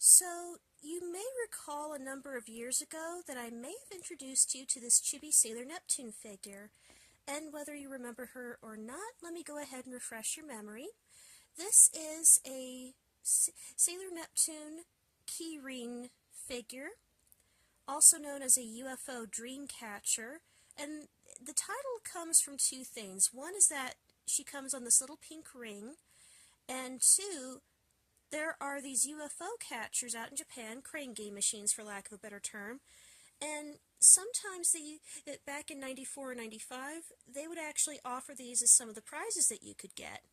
So, you may recall a number of years ago that I may have introduced you to this Chibi Sailor Neptune figure, and whether you remember her or not, let me go ahead and refresh your memory. This is a Sailor Neptune keyring figure, also known as a UFO Dreamcatcher, and the title comes from two things. One is that she comes on this little pink ring, and two, there are these UFO catchers out in Japan, crane game machines for lack of a better term, and sometimes back in 94 or 95, they would actually offer these as some of the prizes that you could get,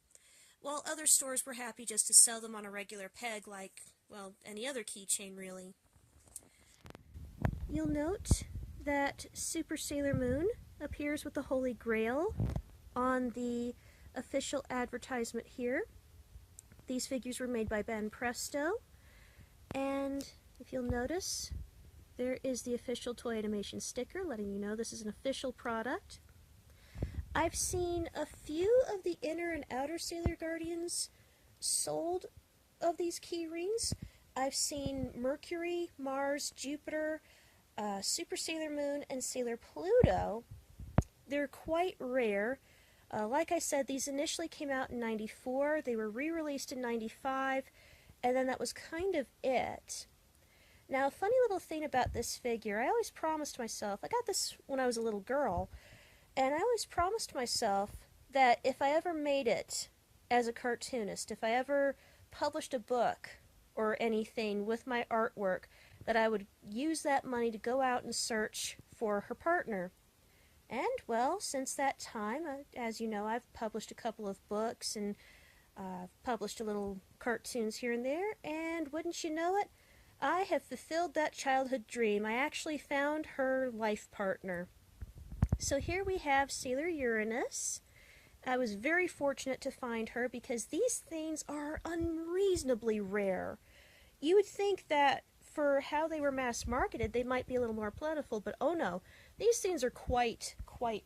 while other stores were happy just to sell them on a regular peg like, well, any other keychain really. You'll note that Super Sailor Moon appears with the Holy Grail on the official advertisement here. These figures were made by Ben Presto, and if you'll notice, there is the official Toy Animation sticker letting you know this is an official product. I've seen a few of the inner and outer Sailor Guardians sold of these key rings. I've seen Mercury, Mars, Jupiter, Super Sailor Moon, and Sailor Pluto. They're quite rare. Like I said, these initially came out in 94, they were re-released in 95, and then that was kind of it. Now, a funny little thing about this figure, I always promised myself, I got this when I was a little girl, and I always promised myself that if I ever made it as a cartoonist, if I ever published a book or anything with my artwork, that I would use that money to go out and search for her partner. And, well, since that time, as you know, I've published a couple of books and published a little cartoons here and there, and wouldn't you know it, I have fulfilled that childhood dream. I actually found her life partner. So here we have Sailor Uranus. I was very fortunate to find her because these things are unreasonably rare. You would think that for how they were mass marketed, they might be a little more plentiful, but oh no, these things are quite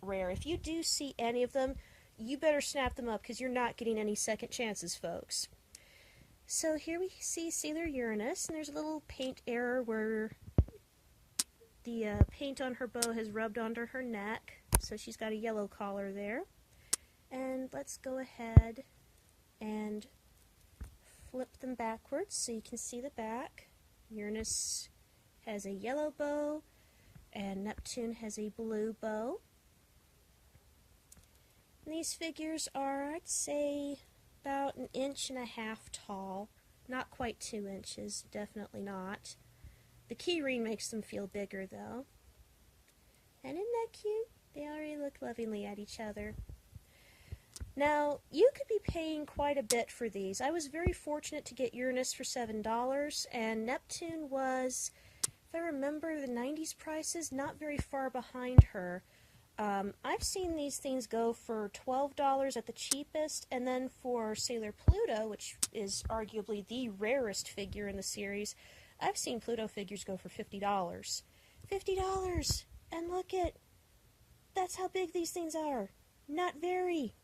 rare. If you do see any of them, you better snap them up because you're not getting any second chances, folks. So here we see Sailor Uranus, and there's a little paint error where the paint on her bow has rubbed onto her neck, so she's got a yellow collar there. And let's go ahead and flip them backwards so you can see the back. Uranus has a yellow bow, and Neptune has a blue bow. And these figures are, I'd say, about 1.5 inches tall. Not quite 2 inches, definitely not. The keyring makes them feel bigger, though. And isn't that cute? They already look lovingly at each other. Now, you could be paying quite a bit for these. I was very fortunate to get Uranus for $7, and Neptune was, if I remember the 90s prices, not very far behind her. I've seen these things go for $12 at the cheapest, and then for Sailor Pluto, which is arguably the rarest figure in the series, I've seen Pluto figures go for $50. $50! And look at, that's how big these things are. Not very.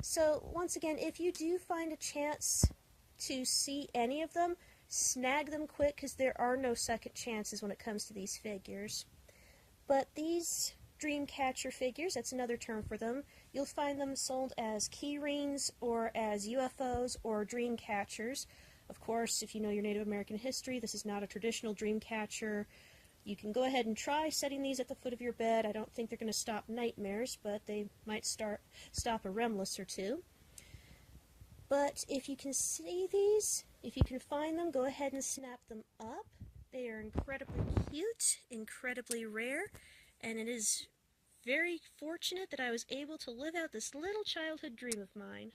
So, once again, if you do find a chance to see any of them, snag them quick because there are no second chances when it comes to these figures. But these Dreamcatcher figures, that's another term for them, you'll find them sold as keyrings or as UFOs or Dreamcatchers. Of course, if you know your Native American history, this is not a traditional Dreamcatcher. You can go ahead and try setting these at the foot of your bed. I don't think they're going to stop nightmares, but they might stop a remless or two. But if you can see these, if you can find them, go ahead and snap them up. They are incredibly cute, incredibly rare, and it is very fortunate that I was able to live out this little childhood dream of mine.